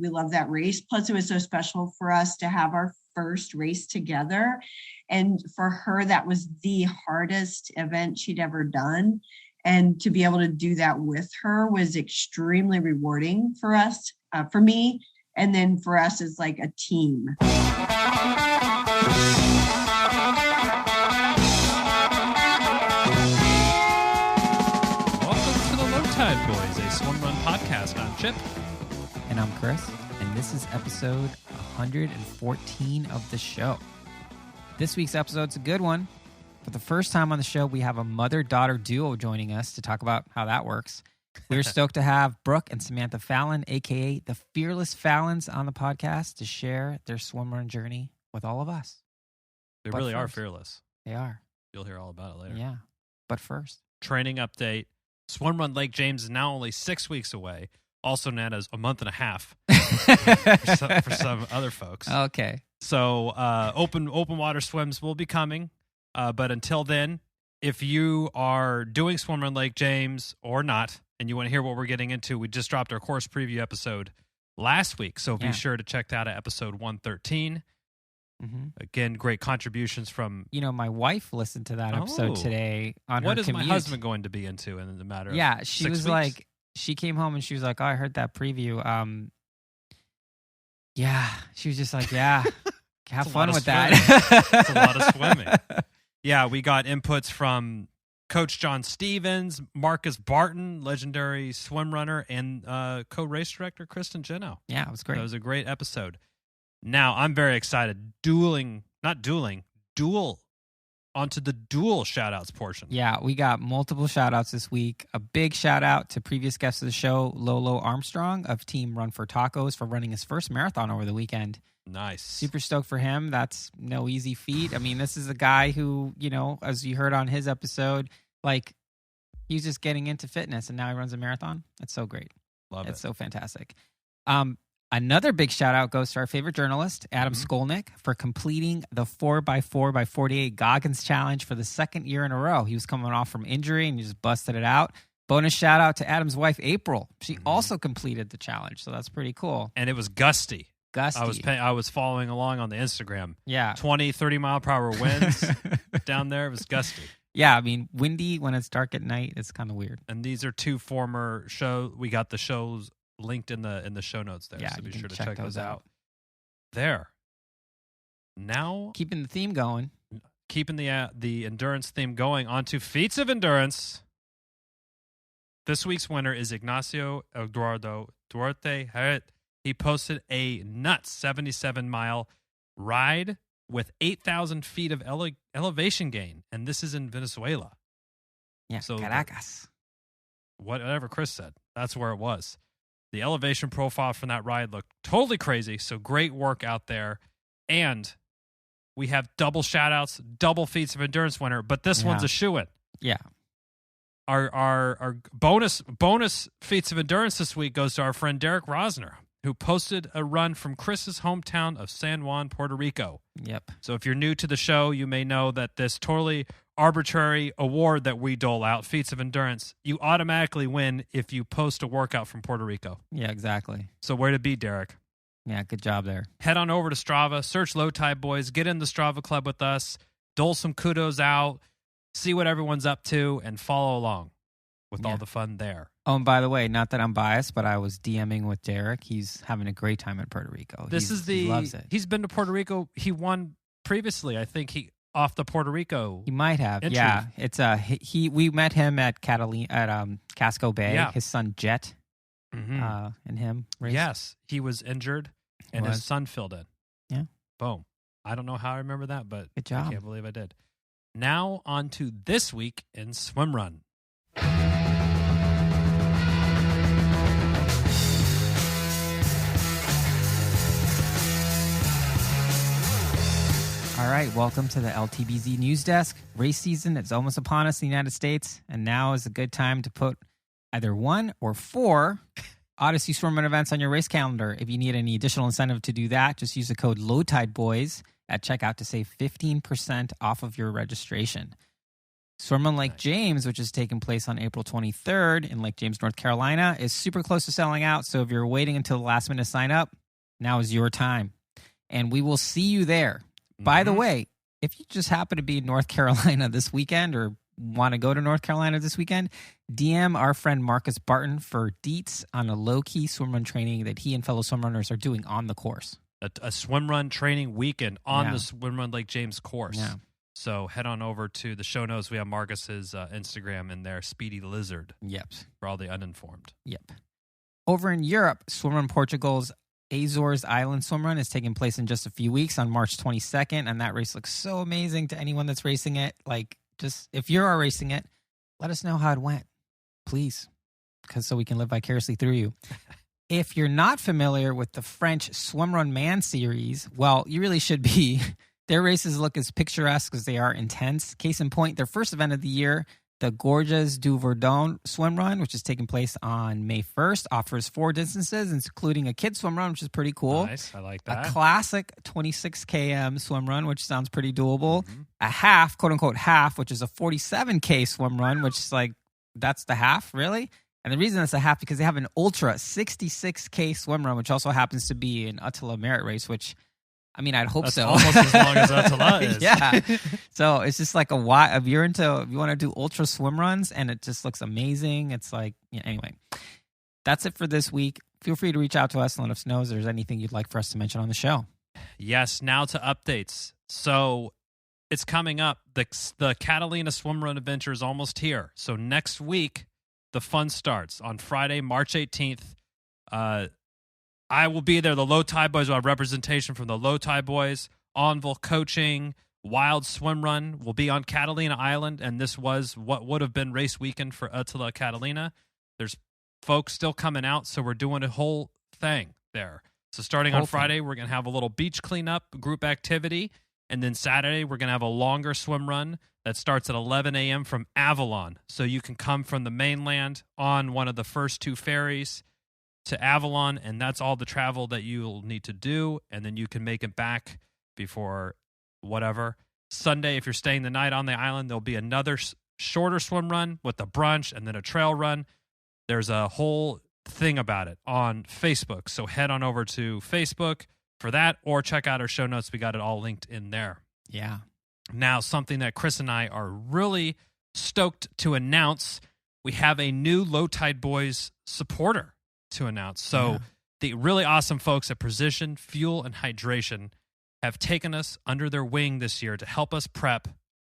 we love that race. Plus, it was so special for us to have our first race together. And for her, that was the hardest event she'd ever done. And to be able to do that with her was extremely rewarding for us, for me, and then for us as like a team. Boys, a Swimrun podcast. I'm Chip. And I'm Chris. And this is episode 114 of the show. This week's episode's a good one. For the first time on the show, we have a mother-daughter duo joining us to talk about how that works. We're stoked to have Brooke and Samantha Fallon, A.K.A. the Fearless Fallons, on the podcast to share their swimrun journey with all of us. They really are fearless. They are. You'll hear all about it later. Yeah. But first, training update. Swimrun Lake James is now only 6 weeks away, also known as a month and a half for some other folks. Okay. So open water swims will be coming, but until then, if you are doing Swimrun Lake James or not, and you want to hear what we're getting into, we just dropped our course preview episode last week, so be sure to check that at episode 113. Mm-hmm. Again, great contributions from... my wife listened to that episode today on her commute. What is my husband going to be into in the matter of 6 weeks? Like, she came home and she was like, oh, I heard that preview. She was just like, have fun with that. It's a lot of swimming. Yeah, we got inputs from Coach John Stevens, Marcus Barton, legendary swim runner, and co-race director Kristen Gino. Yeah, it was great. That was a great episode. Now, I'm very excited. Dual onto the dual shoutouts portion. Yeah, we got multiple shoutouts this week. A big shout out to previous guests of the show, Lolo Armstrong of Team Run for Tacos, for running his first marathon over the weekend. Nice. Super stoked for him. That's no easy feat. I mean, this is a guy who, as you heard on his episode, like, he's just getting into fitness and now he runs a marathon. That's so great. Love it. It's so fantastic. Another big shout out goes to our favorite journalist, Adam Skolnick, for completing the 4x4x48 Goggins Challenge for the second year in a row. He was coming off from injury and he just busted it out. Bonus shout out to Adam's wife, April. She also completed the challenge, so that's pretty cool. And it was gusty. Gusty. I was following along on the Instagram. Yeah. 20, 30 mile per hour winds down there. It was gusty. Yeah, I mean, windy when it's dark at night, it's kind of weird. And these are two former shows. We got the shows linked in the show notes there, yeah, so be sure to check those out. There. Now, keeping the theme going. Keeping the endurance theme going, onto feats of endurance. This week's winner is Ignacio Eduardo Duarte Haret. He posted a nuts 77-mile ride with 8,000 feet of elevation gain, and this is in Venezuela. Yeah, so Caracas. Whatever Chris said, that's where it was. The elevation profile from that ride looked totally crazy, so great work out there. And we have double shout-outs, double feats of endurance winner, but this one's a shoo-in. Yeah. Our bonus feats of endurance this week goes to our friend Derek Rosner, who posted a run from Chris's hometown of San Juan, Puerto Rico. Yep. So if you're new to the show, you may know that this totally arbitrary award that we dole out, feats of endurance, you automatically win if you post a workout from Puerto Rico. Yeah, exactly. So where to be, Derek? Yeah, good job there. Head on over to Strava, search Low Tide Boys, get in the Strava Club with us, dole some kudos out, see what everyone's up to, and follow along with all the fun there. Oh, and by the way, not that I'm biased, but I was DMing with Derek. He's having a great time in Puerto Rico. He loves it. He's been to Puerto Rico. He won previously, I think, off the Puerto Rico. He might have. entry. Yeah. It's we met him at Casco Bay. Yeah. His son Jet and him raced. Yes, he was injured and his son filled in. Yeah. Boom. I don't know how I remember that, but good job. I can't believe I did. Now on to this week in Swimrun. All right, welcome to the LTBZ News Desk. Race season is almost upon us in the United States, and now is a good time to put either 1 or 4 Odyssey Swimrun events on your race calendar. If you need any additional incentive to do that, just use the code LOWTIDEBOYS at checkout to save 15% off of your registration. Swimrun Lake James, which is taking place on April 23rd in Lake James, North Carolina, is super close to selling out. So if you're waiting until the last minute to sign up, now is your time. And we will see you there. By the way, if you just happen to be in North Carolina this weekend or want to go to North Carolina this weekend, DM our friend Marcus Barton for deets on a low-key swimrun training that he and fellow swimrunners are doing on the course. A swimrun training weekend on the Swimrun Lake James course. Yeah. So head on over to the show notes. We have Marcus's Instagram in there, Speedy Lizard. Yep. For all the uninformed. Yep. Over in Europe, Swimrun Portugal's Azores Island Swimrun is taking place in just a few weeks on March 22nd, and that race looks so amazing to anyone that's racing it. Like, just if you're racing it, let us know how it went, please, because so we can live vicariously through you. If you're not familiar with the French Swimrun Man series, well, you really should be. Their races look as picturesque as they are intense. Case in point, their first event of the year, the Gorges du Verdon swim run, which is taking place on May 1st, offers 4 distances, including a kid swim run, which is pretty cool. Nice. I like that. A classic 26 km swim run, which sounds pretty doable. Mm-hmm. A half, quote unquote half, which is a 47K swim run, which is like, that's the half, really? And the reason it's a half because they have an ultra 66K swim run, which also happens to be an Attila merit race, which, I mean, I'd hope That's so. Almost as long as Attila is. Yeah. So it's just like if you want to do ultra swim runs and it just looks amazing, it's like, anyway. That's it for this week. Feel free to reach out to us and let us know if there's anything you'd like for us to mention on the show. Yes, now to updates. So it's coming up. The Catalina Swim Run Adventure is almost here. So next week, the fun starts on Friday, March 18th. I will be there. The Low Tide Boys will have representation from the Low Tide Boys. Onville Coaching, Wild Swim Run will be on Catalina Island, and this was what would have been race weekend for Attila Catalina. There's folks still coming out, so we're doing a whole thing there. So starting on Friday, we're going to have a little beach cleanup group activity, and then Saturday, we're going to have a longer swim run that starts at 11 a.m. from Avalon. So you can come from the mainland on one of the first 2 ferries to Avalon, and that's all the travel that you'll need to do, and then you can make it back before whatever. Sunday, if you're staying the night on the island, there'll be another shorter swim run with a brunch and then a trail run. There's a whole thing about it on Facebook, so head on over to Facebook for that, or check out our show notes. We got it all linked in there. Yeah. Now, something that Chris and I are really stoked to announce, we have a new Low Tide Boys supporter to announce. So the really awesome folks at Precision Fuel and Hydration have taken us under their wing this year to help us prep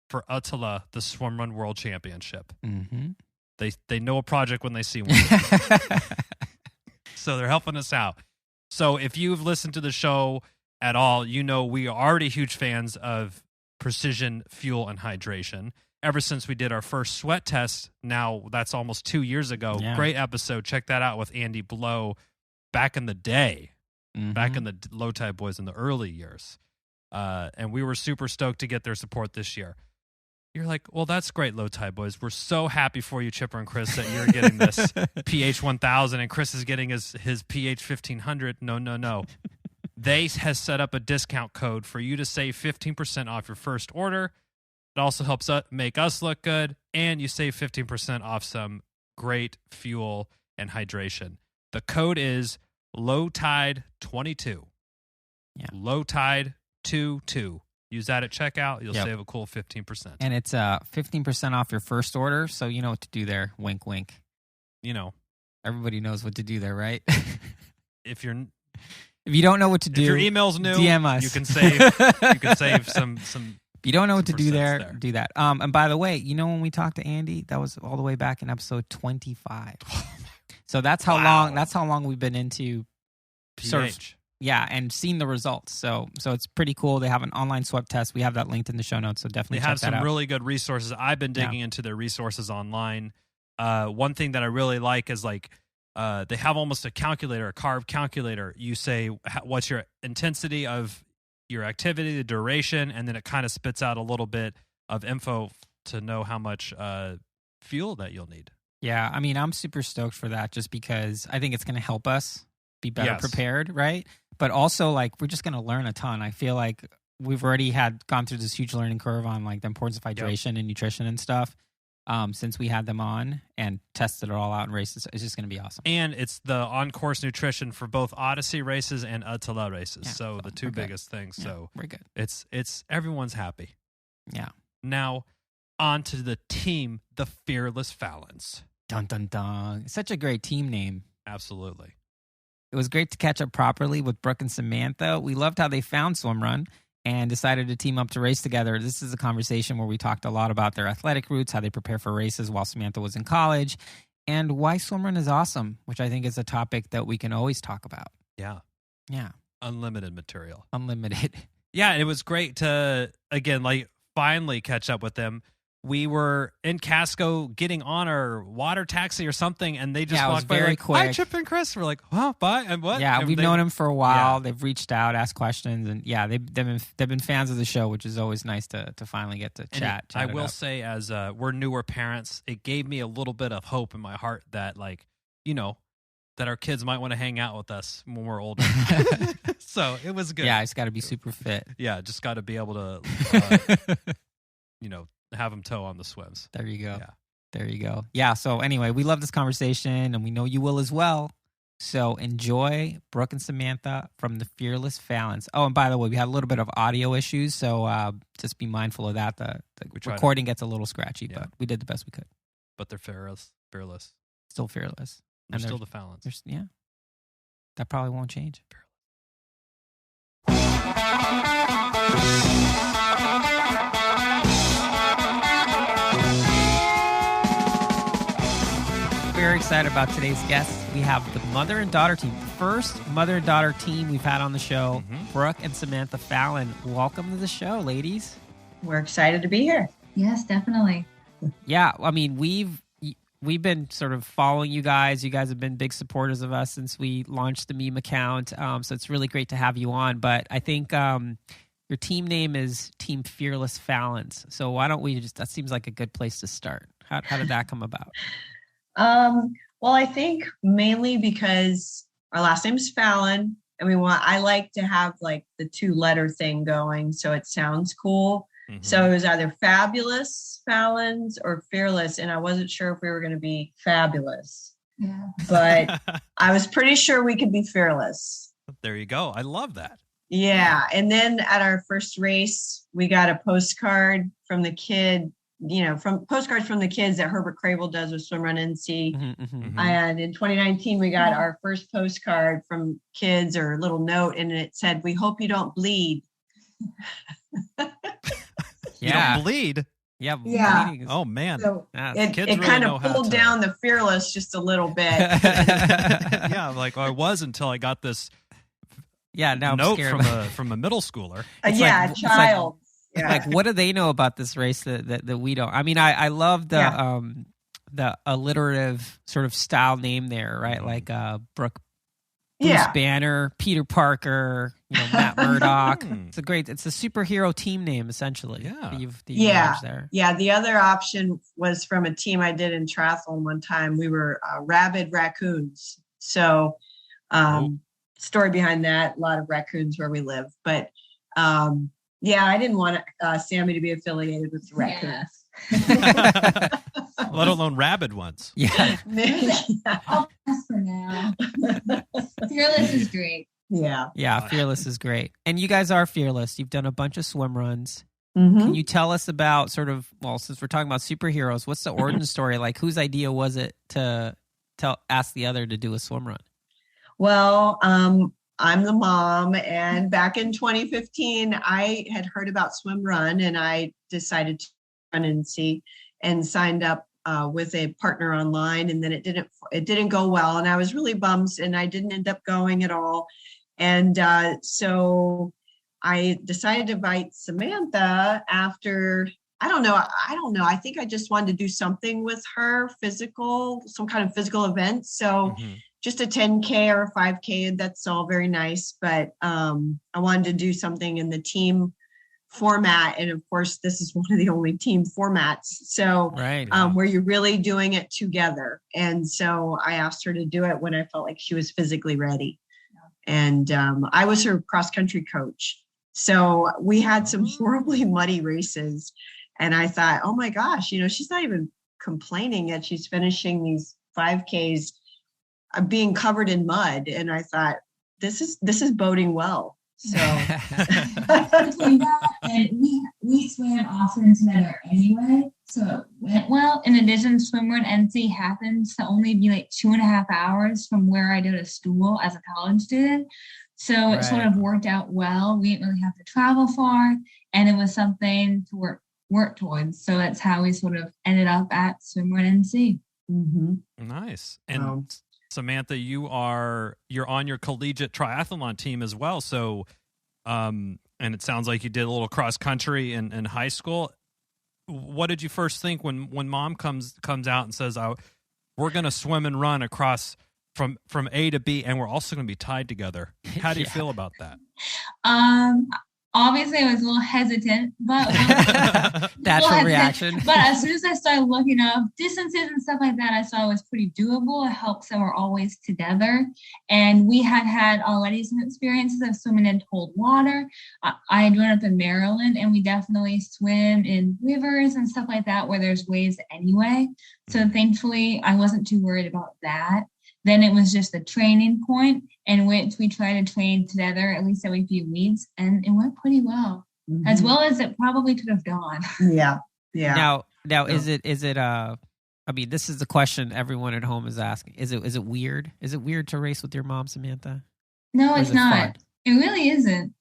for Attila, the Swim Run World Championship. Mm-hmm. They know a project when they see one. So they're helping us out. So if you've listened to the show at all, you know we are already huge fans of Precision Fuel and Hydration. Ever since we did our first sweat test, now that's almost 2 years ago. Yeah. Great episode. Check that out with Andy Blow back in the day, back in the Low Tide Boys in the early years. And we were super stoked to get their support this year. You're like, well, that's great, Low Tide Boys. We're so happy for you, Chipper and Chris, that you're getting this pH 1000 and Chris is getting his pH 1500. No. They has set up a discount code for you to save 15% off your first order. It also helps make us look good, and you save 15% off some great fuel and hydration. The code is LOWTIDE22. Yeah. LOWTIDE22. Use that at checkout. You'll save a cool 15%. And it's 15% off your first order, so you know what to do there. Wink, wink. You know. Everybody knows what to do there, right? If you don't know what to do, if your email's new, DM us. You can save some If you don't know what to do there, do that. And by the way, you know when we talked to Andy, that was all the way back in episode 25. So that's how long. That's how long we've been into pH. And seen the results. So it's pretty cool. They have an online swab test. We have that linked in the show notes. So definitely check that out. They have some really good resources. I've been digging into their resources online. One thing that I really like is they have almost a calculator, a carb calculator. You say what's your intensity of your activity, the duration, and then it kind of spits out a little bit of info to know how much fuel that you'll need. Yeah, I mean, I'm super stoked for that just because I think it's going to help us be better prepared, right? But also, we're just going to learn a ton. I feel like we've already gone through this huge learning curve on like the importance of hydration and nutrition and stuff. Since we had them on and tested it all out in races, it's just going to be awesome. And it's the on-course nutrition for both Odyssey races and Attila races. Yeah, so the two biggest things. Yeah, so we're good. It's everyone's happy. Yeah. Now, on to the team, the Fearless Fallons. Dun dun dun! Such a great team name. Absolutely. It was great to catch up properly with Brooke and Samantha. We loved how they found Swimrun and decided to team up to race together. This is a conversation where we talked a lot about their athletic roots, how they prepare for races while Samantha was in college, and why Swimrun is awesome, which I think is a topic that we can always talk about. Yeah. Yeah. Unlimited material. Unlimited. Yeah, and it was great to, again, like finally catch up with them. We were in Casco getting on our water taxi or something, and they just walked by very like, quick. "Hi, Chip and Chris." We're like, "Huh, bye," and what? Yeah, and we've known them for a while. Yeah. They've reached out, asked questions, and yeah, they've been fans of the show, which is always nice to finally get to chat. I will say, as we're newer parents, it gave me a little bit of hope in my heart that, like, you know, that our kids might want to hang out with us when we're older. So it was good. Yeah, it's got to be super fit. Yeah, just got to be able to, you know, have them toe on the swims. There you go. Yeah. There you go. Yeah. So anyway, we love this conversation, and we know you will as well. So enjoy Brooke and Samantha from the Fearless Fallons. Oh, and by the way, we had a little bit of audio issues, so just be mindful of that. The recording gets a little scratchy, but we did the best we could. But they're fearless. Still fearless. They're still the Fallons. Yeah. That probably won't change. Very excited about today's guests. We have the mother and daughter team. The first mother and daughter team we've had on the show, Brooke and Samantha Fallon. Welcome to the show, ladies. We're excited to be here. Yes, definitely. Yeah, I mean, we've been sort of following you guys. You guys have been big supporters of us since we launched the meme account. So it's really great to have you on. But I think your team name is Team Fearless Fallons. So why don't we that seems like a good place to start. How did that come about? Well, I think mainly because our last name is Fallon, and I like to have like the 2-letter thing going, so it sounds cool. Mm-hmm. So it was either Fabulous Fallons or Fearless, and I wasn't sure if we were going to be fabulous. Yeah. But I was pretty sure we could be fearless. There you go. I love that. Yeah. And then at our first race, we got a postcard from the kid, from postcards from the kids that Herbert Crable does with Swimrun NC. Mm-hmm. And in 2019, we got our first postcard from kids, or a little note, and it said, "We hope you don't bleed." You don't bleed? Yeah. Oh, man. So it really kind of pulled down the fearless just a little bit. Yeah, like I was until I got this now note from a middle schooler. A child. Like, what do they know about this race that we don't? I mean, I love the alliterative sort of style name there, right? Like Brooke, Bruce Banner, Peter Parker, Matt Murdock. It's a superhero team name essentially. Yeah, that you've there. Yeah. The other option was from a team I did in triathlon one time. We were rabid raccoons. So, story behind that: a lot of raccoons where we live, but. I didn't want Sammy to be affiliated with the raccoons. Yeah. Let alone rabid ones. Yeah. I'll pass for now. Fearless is great. Yeah. Yeah, Fearless is great. And you guys are fearless. You've done a bunch of swim runs. Mm-hmm. Can you tell us about since we're talking about superheroes, what's the origin story? Like, whose idea was it to ask the other to do a swim run? Well, I'm the mom, and back in 2015, I had heard about Swimrun, and I decided to run and see, and signed up with a partner online, and then it didn't go well, and I was really bummed, and I didn't end up going at all, and so I decided to invite Samantha after. I don't know. I think I just wanted to do something with her, some kind of physical event. So. Mm-hmm. Just a 10K or a 5K, that's all very nice. But I wanted to do something in the team format. And of course, this is one of the only team formats. So where you're really doing it together. And so I asked her to do it when I felt like she was physically ready. And I was her cross-country coach. So we had some horribly muddy races. And I thought, oh my gosh, she's not even complaining yet. She's finishing these 5Ks being covered in mud. And I thought, this is boding well. So between that and we swam often together anyway, so it went well. In addition, Swimrun NC happens to only be like 2.5 hours from where I go to school as a college student, so it sort of worked out well. We didn't really have to travel far, and it was something to work towards. So that's how we sort of ended up at Swimrun NC. Mm-hmm. Nice. And Samantha, you're on your collegiate triathlon team as well. So, and it sounds like you did a little cross country in high school. What did you first think when mom comes out and says, we're going to swim and run across from A to B, and we're also going to be tied together? How do you feel about that? Obviously, I was a little hesitant, but natural reaction. But as soon as I started looking up distances and stuff like that, I saw it was pretty doable. It helps that we're always together, and we had already some experiences of swimming in cold water. I had grown up in Maryland, and we definitely swim in rivers and stuff like that where there's waves anyway. So thankfully, I wasn't too worried about that. Then it was just the training point in which we tried to train together at least every few weeks, and it went pretty well, as well as it probably could have gone. Yeah. Now, is it? I mean, this is the question everyone at home is asking. Is it weird? Is it weird to race with your mom, Samantha? No, it's not. Fun? It really isn't.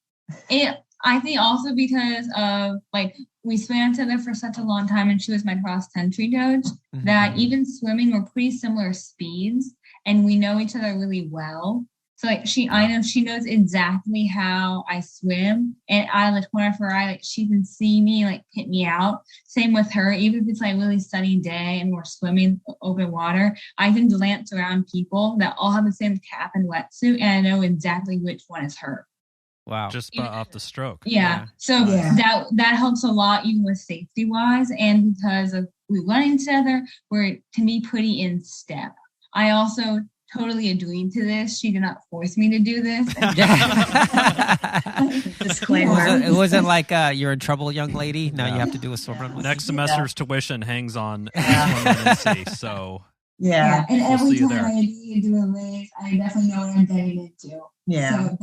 I think also because of we swam together for such a long time, and she was my cross country coach, that even swimming we're pretty similar speeds, and we know each other really well. So I know she knows exactly how I swim, and out of the corner of her eye, she can see me hit me out. Same with her, even if it's a really sunny day and we're swimming open water, I can glance around people that all have the same cap and wetsuit, and I know exactly which one is her. Wow. Just off the stroke. Yeah. So that helps a lot, even with safety wise. And because of we running together, we're to me pretty in step. I also totally agreed to this. She did not force me to do this. Disclaimer. It wasn't like you're in trouble, young lady. Now you have to do a swimrun. Next semester's tuition hangs on Swimrun NC, so yeah. And every time I agree to do a race, I definitely know what I'm getting into. Yeah. So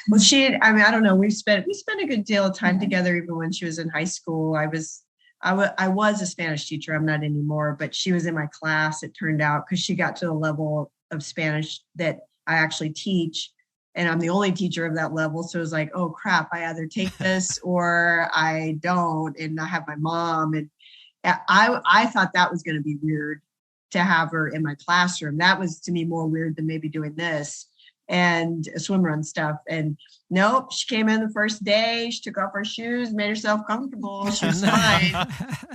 well, I don't know. We spent a good deal of time together, even when she was in high school. I was a Spanish teacher. I'm not anymore, but she was in my class. It turned out because she got to the level of Spanish that I actually teach, and I'm the only teacher of that level. So it was like, oh crap, I either take this or I don't, and I have my mom, and I thought that was going to be weird to have her in my classroom. That was to me more weird than maybe doing this and swim run stuff. And nope, she came in the first day, she took off her shoes, made herself comfortable, she was fine,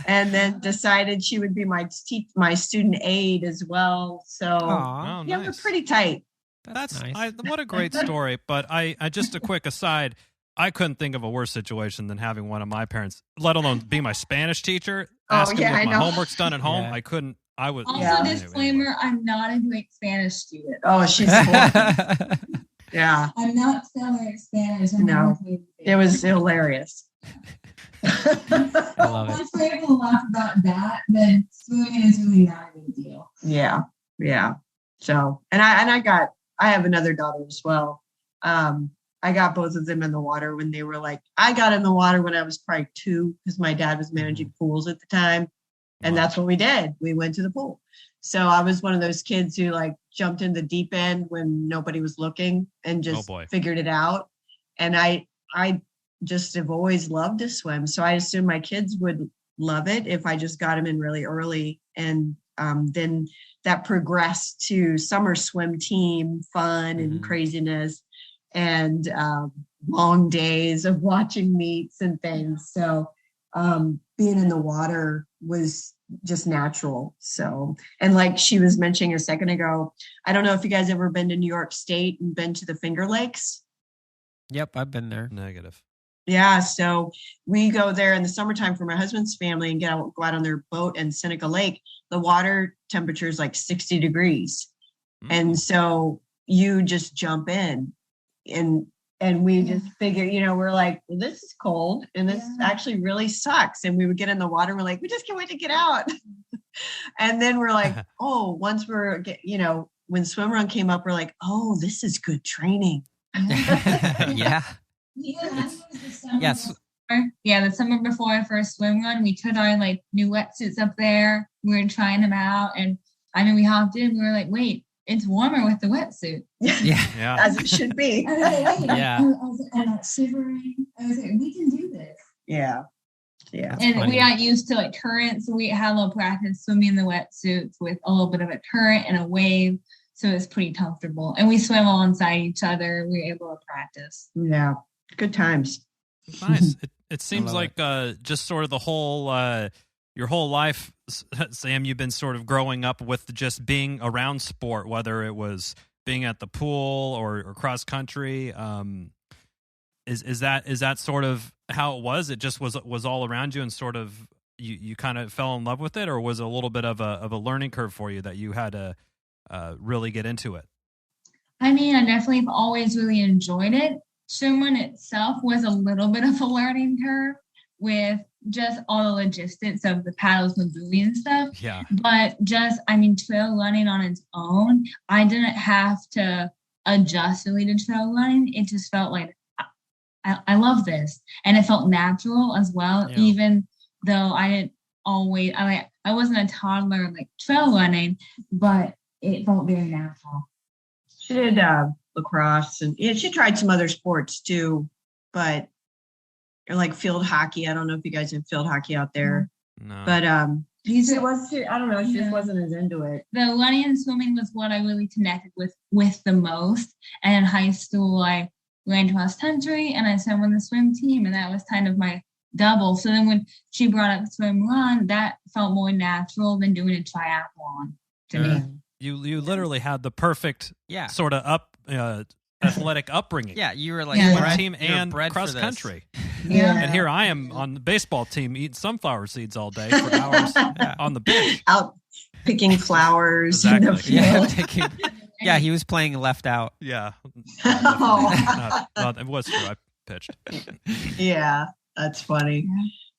and then decided she would be my student aide as well. So nice. We're pretty tight. That's nice. What a great story. But I just a quick aside, I couldn't think of a worse situation than having one of my parents, let alone be my Spanish teacher, asking if my homework's done at home. I couldn't. I would. Also, disclaimer: I'm not a great Spanish student. Oh, she's yeah. I'm not stellar at Spanish. No, it was hilarious. I love it. Once we're able to laugh about that, then swimming is really not a big deal. Yeah. So, and I have another daughter as well. I got both of them in the water when they were I got in the water when I was probably 2, because my dad was managing pools at the time. And that's what we did. We went to the pool. So I was one of those kids who jumped in the deep end when nobody was looking and just figured it out. And I just have always loved to swim. So I assumed my kids would love it if I just got them in really early. And then that progressed to summer swim team fun and craziness and long days of watching meets and things. So being in the water was just natural. So, and she was mentioning a second ago, I don't know if you guys ever been to New York State and been to the Finger Lakes. Yep, I've been there. Negative. Yeah, so we go there in the summertime for my husband's family and go out on their boat in Seneca Lake. The water temperature is 60 degrees. And so you just jump in. And And we just figured, we're like, well, this is cold and this actually really sucks. And we would get in the water. We're like, we just can't wait to get out. And then we're like, once when swim run came up, we're like, oh, this is good training. Yeah. Yes. Yeah, the summer before our first swim run, we took our new wetsuits up there. We were trying them out. And we hopped in. We were like, wait, it's warmer with the wetsuit. Yeah. As it should be. I was like, wait. Yeah. I was shivering. I was like, we can do this. Yeah. Yeah. And we got used to current. So we had a little practice swimming in the wetsuits with a little bit of a current and a wave. So it was pretty comfortable. And we swam alongside each other. We were able to practice. Yeah. Good times. Nice. It seems like just sort of the whole, your whole life, Sam, you've been sort of growing up with just being around sport, whether it was being at the pool or cross country. Is that sort of how it was? It just was all around you and sort of you kind of fell in love with it, or was it a little bit of a learning curve for you that you had to really get into it? I definitely have always really enjoyed it. Swimrun itself was a little bit of a learning curve with just all the logistics of the paddles and buoy and stuff. Yeah. But just, trail running on its own, I didn't have to adjust really to trail running. It just felt like, I love this. And it felt natural as well, even though I didn't always, I wasn't a toddler trail running, but it felt very natural. She did lacrosse and she tried some other sports too, but like field hockey. I don't know if you guys have field hockey out there. No. But she was too, I don't know, she just wasn't as into it. The running and swimming was what I really connected with the most. And in high school I ran cross country and I swam on the swim team, and that was kind of my double. So then when she brought up swim run, that felt more natural than doing a triathlon to me. You literally had the perfect sort of athletic upbringing. Yeah, you were like swim team and cross country. Yeah. And here I am on the baseball team eating sunflower seeds all day for hours on the bench. Out picking flowers Exactly. in the field. Yeah, he was playing left out. Yeah. It was true. I pitched. Yeah, that's funny.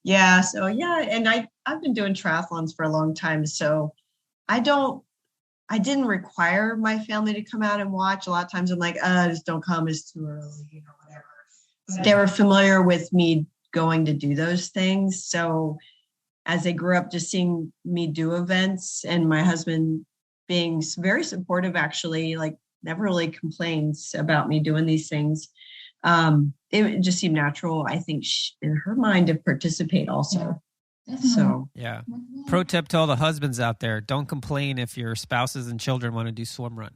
Yeah, so and I've been doing triathlons for a long time, so I didn't require my family to come out and watch. A lot of times I'm like, just don't come, it's too early, whatever. But they were familiar with me going to do those things. So as they grew up, just seeing me do events and my husband being very supportive, actually, never really complains about me doing these things. It just seemed natural, I think, in her mind to participate also. So pro tip to all the husbands out there: don't complain if your spouses and children want to do swim run.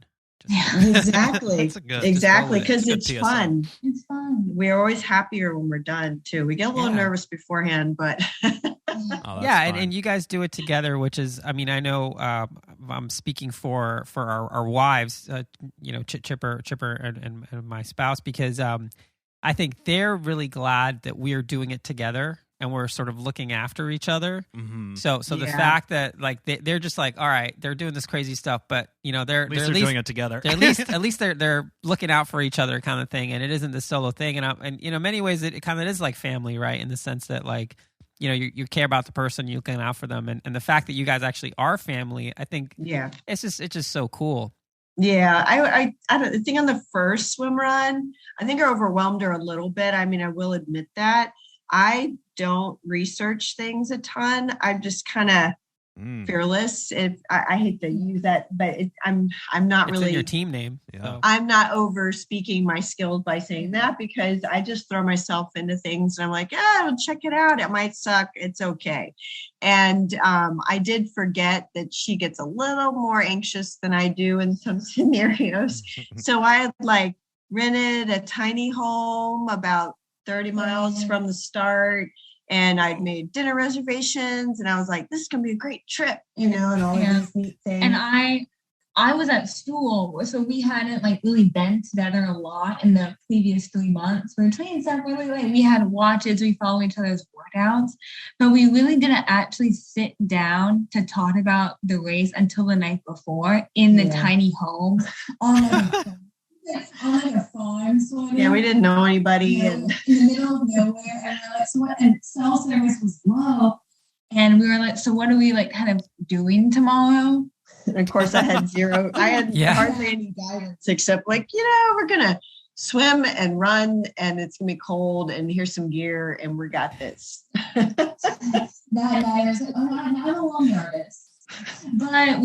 Exactly, because it's PSA. fun. It's fun. We're always happier when we're done too. We get a little nervous beforehand, but and you guys do it together, which is, I know I'm speaking for our wives, Chipper and my spouse, because I think they're really glad that we're doing it together and we're sort of looking after each other. Mm-hmm. So the fact that they're just all right, they're doing this crazy stuff, but they're at least doing it together. At least they're looking out for each other, kind of thing, and it isn't this solo thing. And in many ways it kind of is like family, right? In the sense that you care about the person, you're looking out for them, and the fact that you guys actually are family, I think, it's just so cool. Yeah, I think on the first swim run, I think I overwhelmed her a little bit. I will admit that. I don't research things a ton. I'm just kind of fearless. I hate to use that, but I'm not really in your team name. Yeah. So. I'm not over speaking my skills by saying that, because I just throw myself into things and I'm like, I'll check it out. It might suck. It's okay. And I did forget that she gets a little more anxious than I do in some scenarios. So I had rented a tiny home about 30 miles from the start, and I'd made dinner reservations, and I was like, this is going to be a great trip, and all of these neat things. And I was at school, so we hadn't really been together a lot in the previous 3 months. We were training separately. We had watches, we followed each other's workouts, but we really didn't actually sit down to talk about the race until the night before in the tiny home. On like a farm sort of. Yeah, we didn't know anybody. Yeah, And in the middle of nowhere, and we're like, so what? And cell service was low, and we were like, so what are we like kind of doing tomorrow? And of course, I had hardly any guidance except like, we're gonna swim and run, and it's gonna be cold, and here's some gear, and we got this. That night, I was like, oh, I'm a long artist. But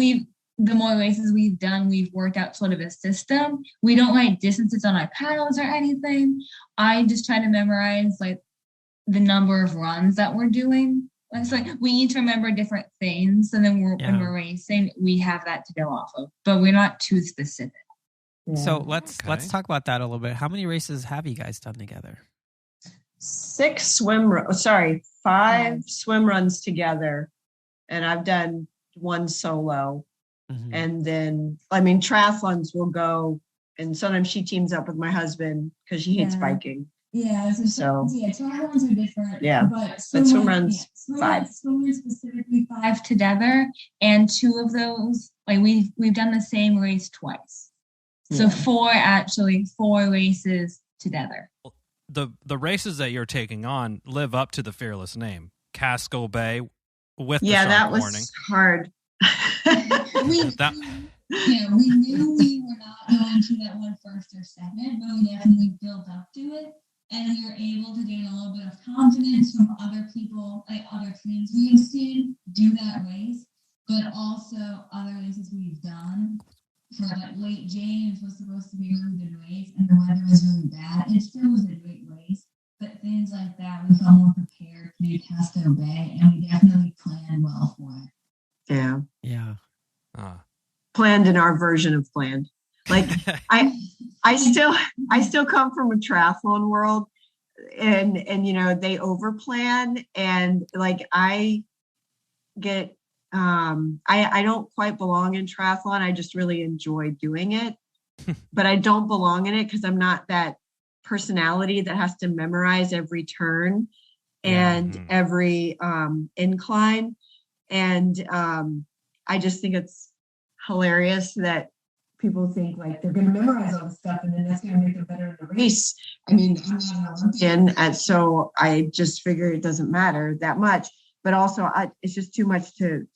the more races we've done, we've worked out sort of a system. We don't write distances on our paddles or anything. I just try to memorize like the number of runs that we're doing. It's like we need to remember different things, and then when we're racing, we have that to go off of. But we're not too specific. Yeah. So let's talk about that a little bit. How many races have you guys done together? 5 swim runs together, and I've done one solo. Mm-hmm. And then, triathlons will go, and sometimes she teams up with my husband because she hates biking. Yeah, so triathlons are different. Yeah, but swim runs 5. Swim runs specifically 5 together, and 2 of those, we've done the same race twice. So 4 races together. The races that you're taking on live up to the Fearless name, Casco Bay with the that was warning. Hard. We knew we were not going to that one first or second, but we definitely built up to it, and we were able to gain a little bit of confidence from other people, like other teams we've seen do that race, but also other races we've done. For like Lake James was supposed to be a really good race, and the weather was really bad. It still was a great race, but things like that, we felt more prepared to do Casco Bay, and we definitely planned well for it. Yeah. Yeah. Planned in our version of planned. Like I still come from a triathlon world, and they over plan, and like I get I don't quite belong in triathlon. I just really enjoy doing it, but I don't belong in it because I'm not that personality that has to memorize every turn and every incline. And I just think it's hilarious that people think like they're going to memorize all this stuff and then that's going to make them better in the race. I mean, I'm not an Olympian, and so I just figure it doesn't matter that much. But also, it's just too much to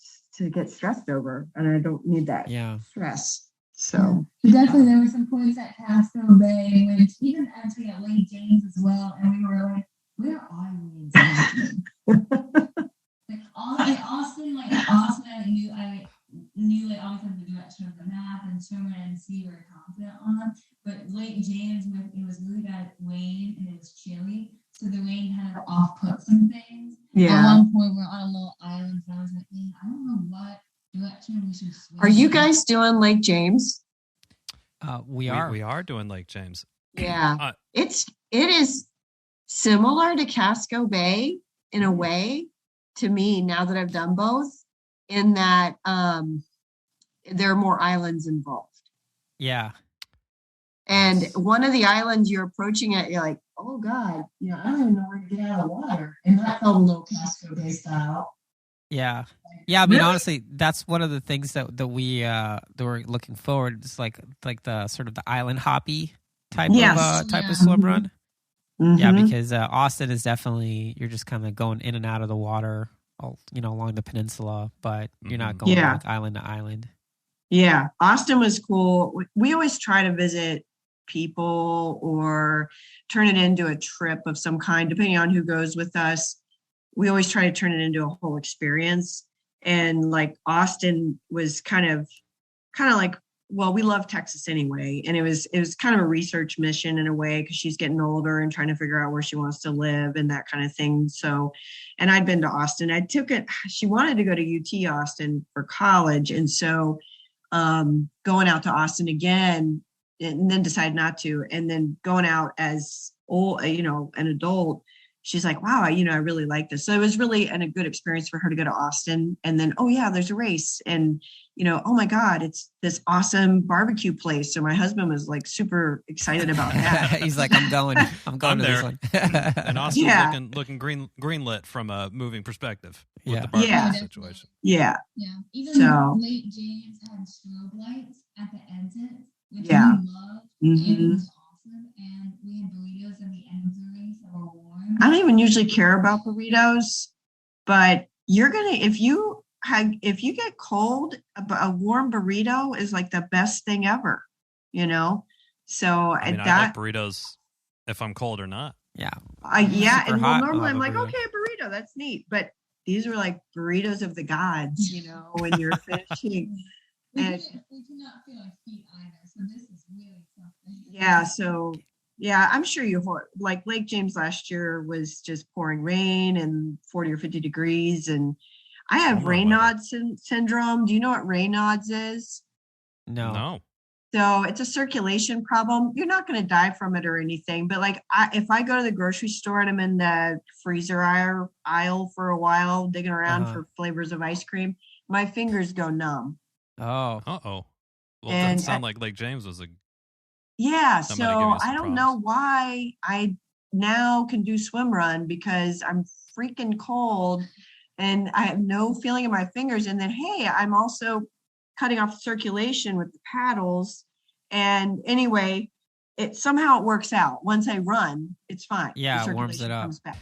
get stressed over, and I don't need that stress. So definitely, there were some points at Casco Bay, which even actually at Lake James as well, and we were like, "Where are we exactly?" Austin, I knew like obviously the direction of the map and Swimrun and see very confident on. But Lake James, it was really bad rain and it was chilly. So the rain kind of off-put some things. Yeah. At one point, we're on a little island, and I was like, man, I don't know what direction we should swim. Are you guys doing Lake James? We are. We are doing Lake James. Yeah. It is similar to Casco Bay in a way to me now that I've done both, in that there are more islands involved. Yeah. And one of the islands you're approaching it, you're like, oh God, I don't even know where to get out of the water. And that felt a little Casco Bay style. Yeah. Yeah, I mean, honestly, that's one of the things that we're looking forward. It's like the sort of the island hoppy type of swim run. Mm-hmm. Yeah, because Austin is definitely, you're just kind of going in and out of the water, along the peninsula, but you're not going like island to island. Yeah, Austin was cool. We always try to visit people or turn it into a trip of some kind, depending on who goes with us. We always try to turn it into a whole experience. And like Austin was kind of like, well, we love Texas anyway. And it was kind of a research mission in a way, because she's getting older and trying to figure out where she wants to live and that kind of thing. So, and I'd been to Austin. She wanted to go to UT Austin for college. And so going out to Austin again, and then decide not to, and then going out as an adult, she's like, wow, I really like this. So it was really a good experience for her to go to Austin. And then, oh yeah, there's a race, and oh my God, it's this awesome barbecue place. So my husband was like super excited about that. He's like, I'm going to there. This one. And Austin's looking greenlit from a moving perspective with the barbecue situation. Yeah. Yeah. Even Lake James had strobe lights at the exit. which Yeah. we loved, Mhm. and it was awesome. And we had burritos at the end of the race that were warm. I don't even usually care about burritos, but you're gonna if you get cold, a warm burrito is like the best thing ever, you know. So I mean, I like that burritos if I'm cold or not. Yeah. yeah, Super and well, hot, normally I'll have I'm a like, burrito. okay, burrito, that's neat, but these were like burritos of the gods, you know, when you're finishing. We And did not feel like feet either, so this is really something. yeah, so yeah, I'm sure like Lake James last year was just pouring rain and 40 or 50 degrees, and I have Swimrun weather. Raynaud's syndrome. Do you know what Raynaud's is? No. So it's a circulation problem. You're not going to die from it or anything, but like if I go to the grocery store and I'm in the freezer aisle for a while, digging around for flavors of ice cream, my fingers go numb. Oh. Uh-oh. Well, it And doesn't sound like Lake James was a... Yeah, That might have given so you some I don't know why I now can do swim run because I'm freaking cold and I have no feeling in my fingers. And then, hey, I'm also cutting off circulation with the paddles. And anyway, somehow it works out. Once I run, it's fine. Yeah, The it warms it circulation up. comes back.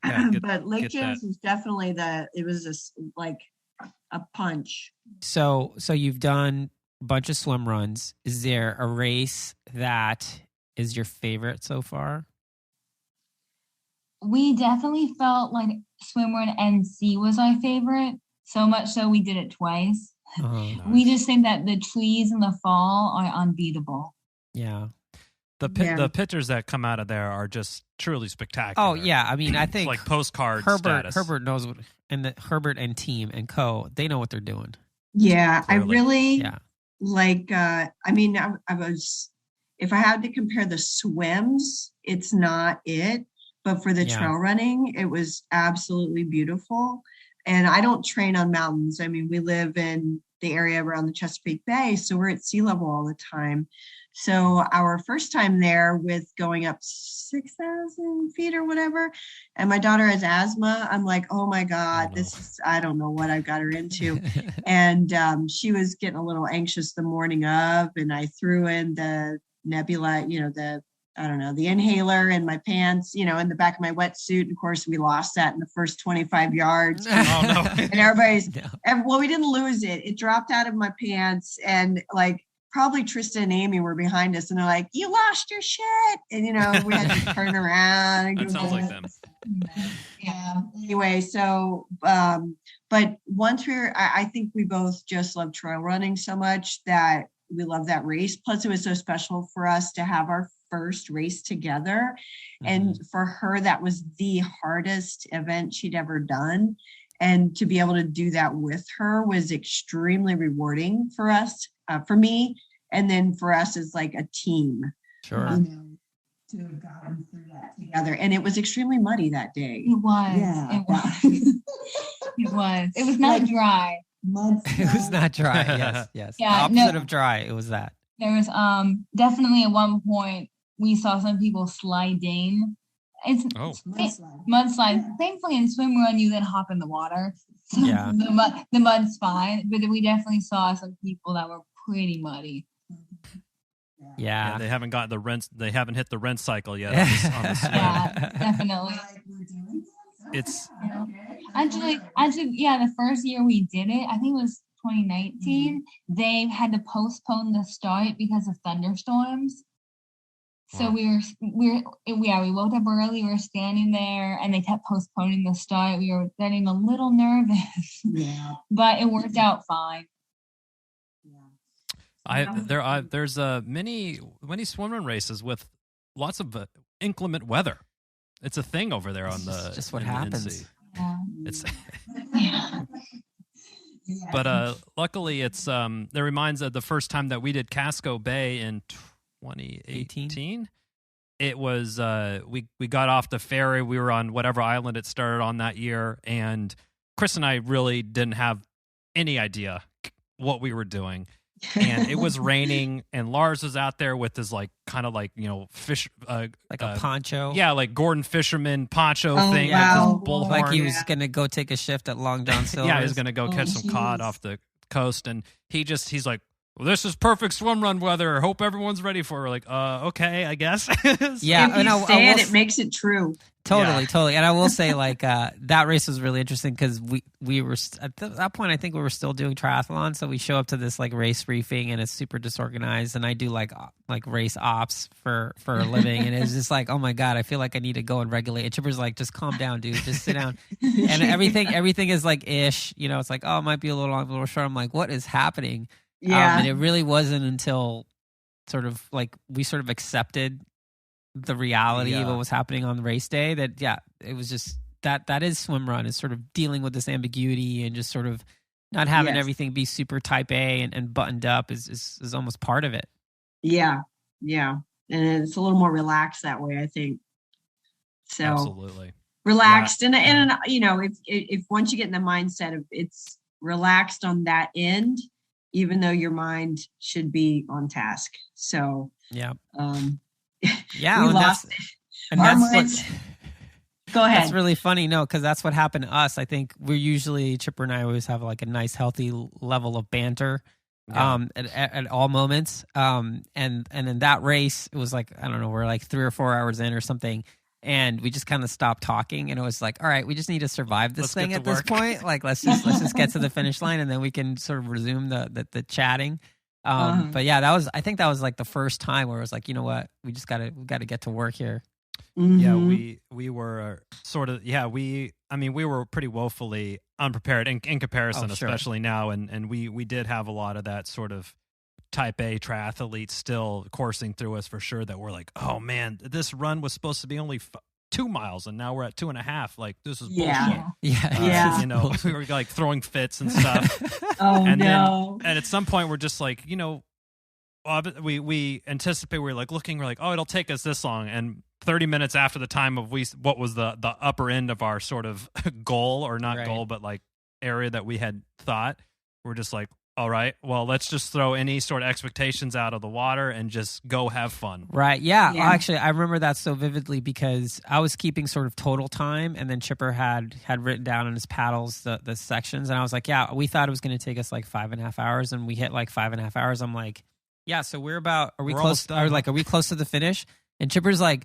Yeah, But Lake get James that. was definitely it was like a punch. So you've done a bunch of swim runs. Is there a race that is your favorite so far? We definitely felt like Swimrun NC was our favorite, so much so we did it twice. Uh-huh. We just think that the trees in the fall are unbeatable. Yeah. The pictures that come out of there are just truly spectacular. Oh yeah, I mean, I think it's like postcard status. Herbert knows what, and Herbert and team and co. They know what they're doing. Yeah, Clearly. I really Yeah. like. I mean, I was. If I had to compare the swims, it's not it. But for the trail running, it was absolutely beautiful. And I don't train on mountains. I mean, we live in the area around the Chesapeake Bay, so we're at sea level all the time. So our first time there with going up 6,000 feet or whatever, and my daughter has asthma, I'm like, oh my God, I don't know what I've got her into. And she was getting a little anxious the morning of, and I threw in the nebula, the inhaler in my pants, in the back of my wetsuit. And of course, we lost that in the first 25 yards. Oh, no. And everybody's, well, we didn't lose it. It dropped out of my pants. And like, probably Tristan and Amy were behind us. And they're like, you lost your shit. And, we had to turn around. And That sounds like them. Yeah. Anyway, so, but once I think we both just love trail running so much that we love that race. Plus, it was so special for us to have our first race together. And for her, that was the hardest event she'd ever done. And to be able to do that with her was extremely rewarding for us, for me, and then for us as like a team. Sure. To have gotten through that together. And it was extremely muddy that day. It was. Yeah. It was. It was. It was not dry. It was not dry. Yes. Yeah, The opposite of dry. It was that. There was definitely at one point we saw some people sliding. It's mudslide. Thankfully in swim run you then hop in the water. So Yeah. the mud's fine. But we definitely saw some people that were pretty muddy. Yeah. They haven't got the rent. They haven't hit the rent cycle yet. On the swim. Yeah, definitely. It's Actually, yeah, the first year we did it, I think it was 2019, they had to postpone the start because of thunderstorms. So we woke up early, we were standing there and they kept postponing the start. We were getting a little nervous. Yeah. But it worked out fine. There's many swimrun races with lots of inclement weather. It's a thing over there on the. Just what in the happens. NC. Yeah. It's. Yeah. But luckily, it's that reminds of the first time that we did Casco Bay in 2018. It was we got off the ferry. We were on whatever island it started on that year, and Chris and I really didn't have any idea what we were doing. And it was raining, and Lars was out there with his fish, like a poncho. Yeah, like Gordon Fisherman poncho thing. Wow. With his bullhorn. Like he was gonna go take a shift at Long John Silver's. Yeah, he was gonna go catch some cod off the coast, and he's like, well, this is perfect swim run weather. Hope everyone's ready for it. We're like, okay, I guess. Yeah. If you say it makes it true. Totally. And I will say, like, that race was really interesting because we were at that point, I think we were still doing triathlon. So we show up to this like race briefing and it's super disorganized. And I do like race ops for a living. And it's just like, oh my God, I feel like I need to go and regulate. And Chipper's like, just calm down, dude. Just sit down. And everything is like ish. You know, it's like, oh, it might be a little long, a little short. I'm like, what is happening? Yeah. And it really wasn't until sort of like we sort of accepted the reality of what was happening on the race day that it was just that is swim run, is sort of dealing with this ambiguity and just sort of not having everything be super type A and buttoned up is almost part of it. Yeah and it's a little more relaxed that way, I think. So absolutely relaxed and you know, if once you get in the mindset of it's relaxed on that end, even though your mind should be on task. So yeah, we lost it. Go ahead. That's really funny. No, because that's what happened to us. I think we're usually, Chipper and I always have like a nice, healthy level of banter at all moments. And in that race, it was like, I don't know, we're like 3 or 4 hours in or something. And we just kind of stopped talking. And it was like, all right, we just need to survive this thing at this point. Like, let's just get to the finish line and then we can sort of resume the chatting. But yeah, I think that was like the first time where it was like, you know what, we gotta get to work here. Mm-hmm. Yeah, we were sort of, we were pretty woefully unprepared in comparison, especially now. And we did have a lot of that sort of type A triathletes still coursing through us for sure, that we're like, oh man, this run was supposed to be only 2 miles and now we're at 2.5. Like, this is bullshit. Yeah. You know, we were like throwing fits and stuff. And at some point we're just like, you know, we anticipate, we're like looking, we're like, oh, it'll take us this long. And 30 minutes after the time of what was the upper end of our sort of goal, or not goal, but like area that we had thought, we're just like, all right, well, let's just throw any sort of expectations out of the water and just go have fun. Right. Yeah. Actually, I remember that so vividly because I was keeping sort of total time, and then Chipper had written down on his paddles the sections, and I was like, yeah, we thought it was going to take us like 5.5 hours, and we hit like 5.5 hours. I'm like, yeah, so we're close? Are we close to the finish? And Chipper's like,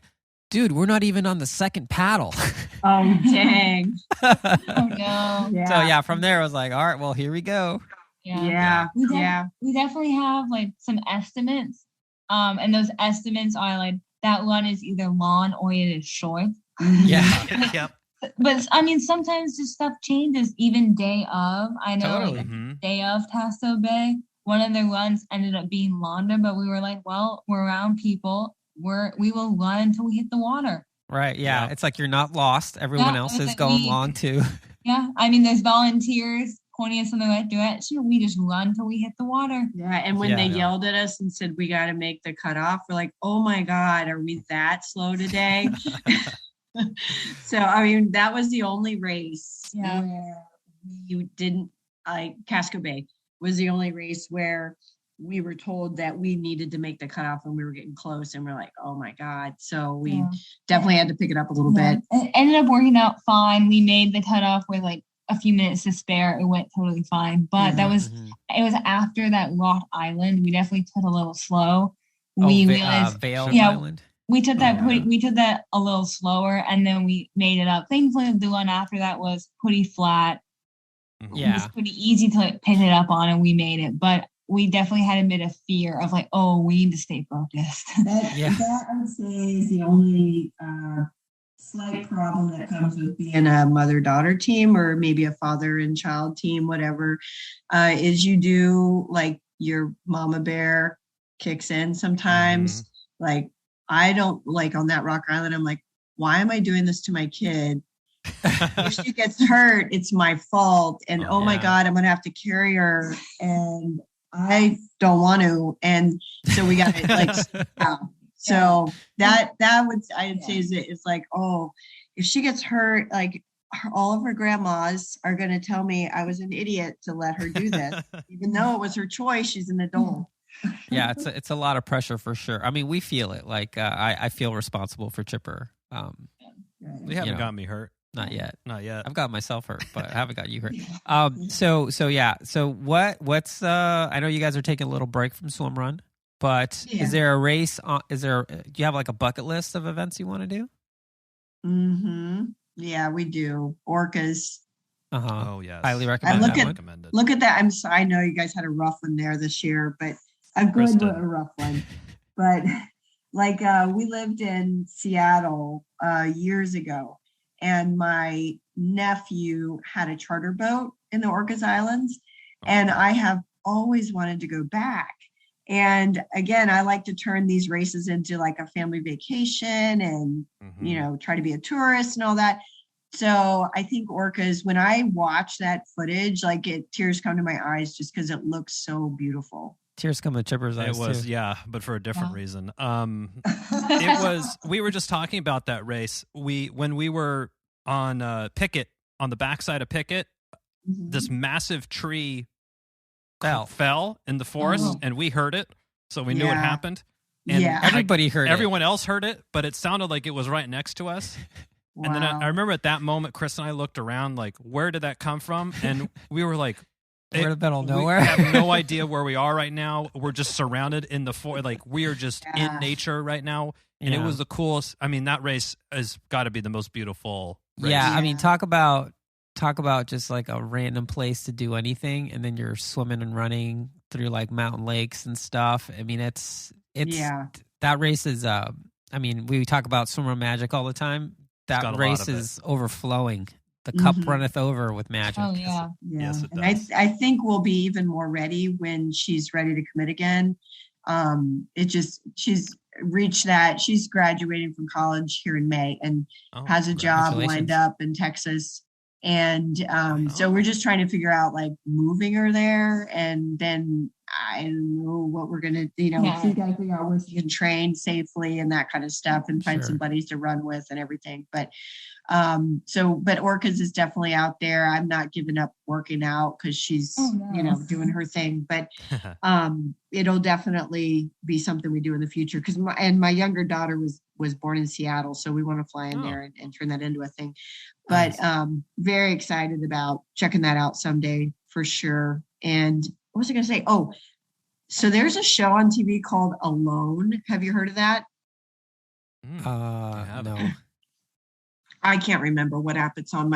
dude, we're not even on the second paddle. Oh, dang. Oh no. Yeah. So yeah, from there I was like, all right, well, here we go. We definitely have like some estimates. And those estimates are like, that one is either long or it is short. Yeah. Yep. But I mean, sometimes just stuff changes even day of. I know Totally. Day of Casco Bay, one of the runs ended up being longer, but we were like, well, we're around people. We will run until we hit the water. Right. Yeah. It's like you're not lost. Everyone else is going long too. Yeah. I mean, there's volunteers pointing us in the right direction. We just run till we hit the water. Yeah. And when they yelled at us and said, we got to make the cutoff, we're like, oh my God, are we that slow today? So, I mean, that was the only race where you didn't, Casco Bay was the only race where we were told that we needed to make the cutoff and we were getting close, and we're like, oh my God. So we definitely had to pick it up a little bit. It ended up working out fine. We made the cutoff with like a few minutes to spare. It went totally fine. But it was after that Rock Island. We definitely took a little slow. We realized Vail Island. We took that we took that a little slower, and then we made it up. Thankfully, the one after that was pretty flat. Yeah. It was pretty easy to like pick it up on, and we made it. But we definitely had a bit of fear of like, oh, we need to stay focused. That I would say is the only slight problem that comes with being a mother-daughter team, or maybe a father and child team, whatever, is you do like your mama bear kicks in sometimes. Like, I don't like on that Rock Island, I'm like, why am I doing this to my kid? If she gets hurt, it's my fault. And oh my God, I'm going to have to carry her. And I don't want to. And so we got it like, so that would, I'd say is like, oh, if she gets hurt, like all of her grandmas are going to tell me I was an idiot to let her do this, even though it was her choice. She's an adult. Yeah, it's a lot of pressure for sure. I mean, we feel it. Like I feel responsible for Chipper. They haven't got me hurt. Not yet. Not yet. I've got myself hurt, but I haven't got you hurt. So yeah. So what's I know you guys are taking a little break from swim run, but is there a race do you have like a bucket list of events you want to do? Mm-hmm. Yeah, we do. Orcas. Oh yes. Highly recommend that. Look at that. I know you guys had a rough one there this year, but a good one, a rough one. But like we lived in Seattle years ago, and my nephew had a charter boat in the Orcas Islands, and I have always wanted to go back. And again, I like to turn these races into like a family vacation and, try to be a tourist and all that. So I think Orcas, when I watch that footage, like tears come to my eyes just because it looks so beautiful. Tears come to Chipper's eyes. It was, too. yeah, but for a different reason. We were just talking about that race. When we were on Pickett, on the backside of Pickett, this massive tree fell in the forest, and we heard it, so we knew it happened. And everybody heard it. Everyone else heard it, but it sounded like it was right next to us. Wow. And then I remember at that moment, Chris and I looked around like, where did that come from? And we were like, we're in the middle of nowhere. We have no idea where we are right now. We're just surrounded in the forest. Like, we are just in nature right now. And it was the coolest. I mean, that race has got to be the most beautiful race. Yeah, I mean, talk about just like a random place to do anything, and then you're swimming and running through like mountain lakes and stuff. I mean, it's that race is. I mean, we talk about swimmer magic all the time. That race is overflowing. The cup runneth over with magic. Oh yeah, Yes, it does. And I think we'll be even more ready when she's ready to commit again. She's reached that. She's graduating from college here in May and has a job lined up in Texas. And so we're just trying to figure out like moving her there, and then I don't know what we're gonna, so you gotta figure out where she can train safely and that kind of stuff, and find some buddies to run with and everything. But but Orcas is definitely out there. I'm not giving up working out because she's doing her thing, but it'll definitely be something we do in the future, because my younger daughter was born in Seattle, so we want to fly in there and turn that into a thing. But very excited about checking that out someday for sure. And what was I going to say? Oh, so there's a show on TV called Alone. Have you heard of that? No. I can't remember what app it's on.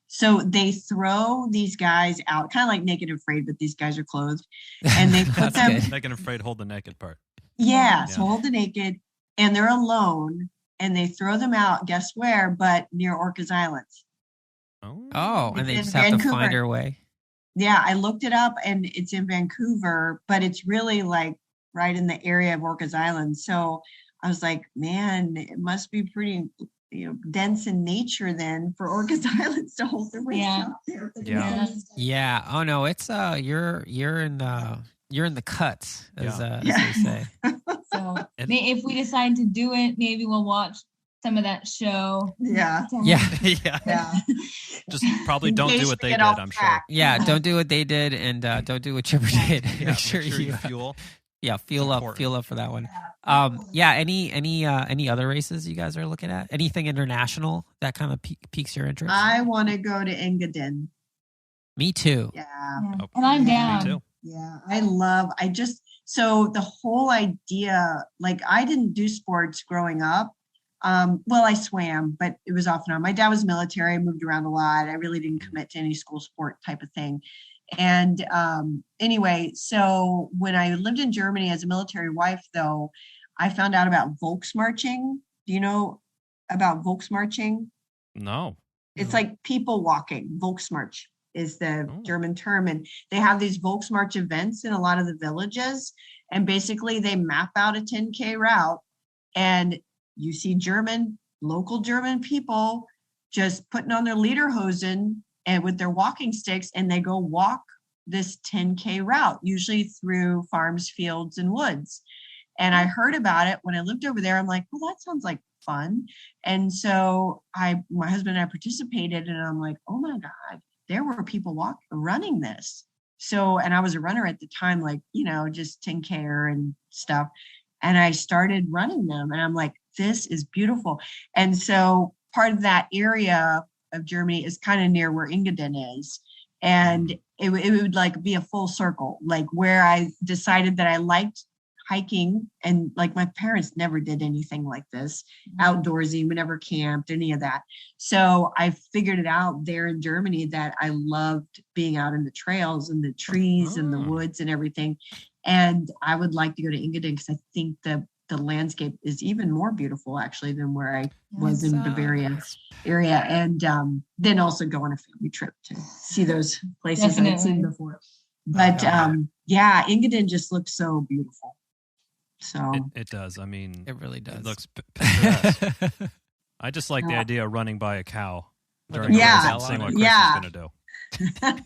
So they throw these guys out, kind of like Naked and Afraid, but these guys are clothed, and they put them. Naked and Afraid, hold the naked part. Yeah, so hold the naked, and they're alone, and they throw them out. Guess where? But near Orcas Islands. Oh, and they just have to find their way. Yeah, I looked it up, and it's in Vancouver, but it's really like right in the area of Orcas Island. So I was like, man, it must be pretty, dense in nature then for Orcas Islands to hold the race out there. Yeah. Oh no, it's you're in the cuts, as they say. So if we decide to do it, maybe we'll watch some of that show. Yeah. Just probably don't do what they did, I'm sure. Yeah, don't do what they did, and don't do what Chipper did. Make sure you fuel. Yeah, fuel up for that one. Any other races you guys are looking at? Anything international that kind of piques your interest? I want to go to Engadin. Me too. Yeah. And I'm down. Me too. Yeah, so the whole idea, like I didn't do sports growing up. Well, I swam, but it was off and on. My dad was military. I moved around a lot. I really didn't commit to any school sport type of thing. And anyway, so when I lived in Germany as a military wife, though, I found out about Volksmarching. Do you know about Volksmarching? No. It's like people walking. Volksmarch is the German term. And they have these Volksmarch events in a lot of the villages. And basically they map out a 10K route, and you see local German people just putting on their lederhosen and with their walking sticks, and they go walk this 10K route, usually through farms, fields, and woods. And I heard about it when I lived over there. I'm like, well, that sounds like fun. And so my husband and I participated, and I'm like, oh my God, there were people running this. So, and I was a runner at the time, like, just 10K and stuff. And I started running them, and I'm like, this is beautiful. And so part of that area of Germany is kind of near where Engadin is. And it would like be a full circle, like where I decided that I liked hiking, and like my parents never did anything like this, outdoorsy, we never camped, any of that. So I figured it out there in Germany that I loved being out in the trails and the trees and the woods and everything. And I would like to go to Engadin because I think the landscape is even more beautiful actually than where I was in Bavaria area. And then also go on a family trip to see those places I've seen before. But Engadin just looks so beautiful. So it does. I mean, it really does. It looks picturesque. I just like the idea of running by a cow during a a race and seeing what Chris is going to do.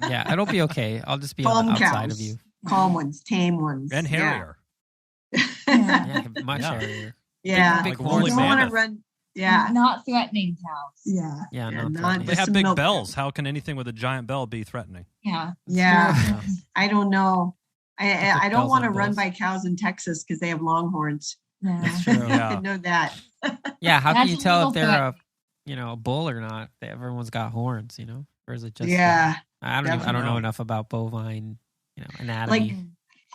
Yeah, it'll be okay. I'll just be on the outside of you. Calm ones, tame ones. And hairier. Much hairier. Yeah. Big you don't want to run. Yeah. Not threatening cows. Yeah, not they have big bells. How can anything with a giant bell be threatening? Yeah. I don't know. I don't want to run by cows in Texas because they have longhorns. Yeah. That's true. I know that. Yeah, how can you tell if they're a bull or not? Everyone's got horns, or is it just? I don't know enough about bovine, anatomy. Like,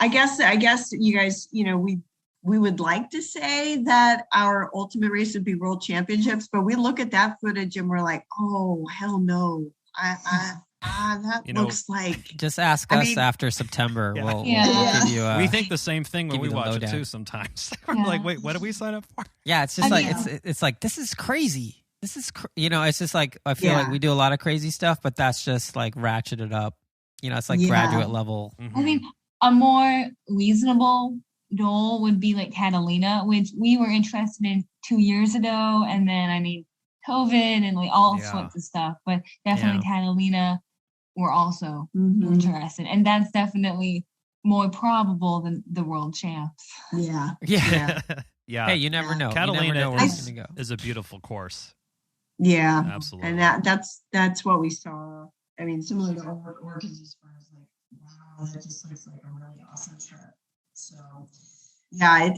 I guess you guys, we would like to say that our ultimate race would be world championships, but we look at that footage and we're like, oh hell no, that looks like. Just ask us after September. We'll give you. We think the same thing when we watch it too. Sometimes we're like, wait, what did we sign up for? Yeah, it's just it's like this is crazy. This is it's just like I feel like we do a lot of crazy stuff, but that's just like ratcheted up. It's like graduate level. I think a more reasonable goal would be like Catalina, which we were interested in 2 years ago, and then COVID and like all sorts of stuff. But definitely Catalina, we're also interested, and that's definitely more probable than the world champs. Yeah. Hey, you never know. Catalina is a beautiful course. Yeah, absolutely. And that's what we saw. I mean, similar to Orcas as far as like, wow, that just looks like a really awesome trip. So, yeah,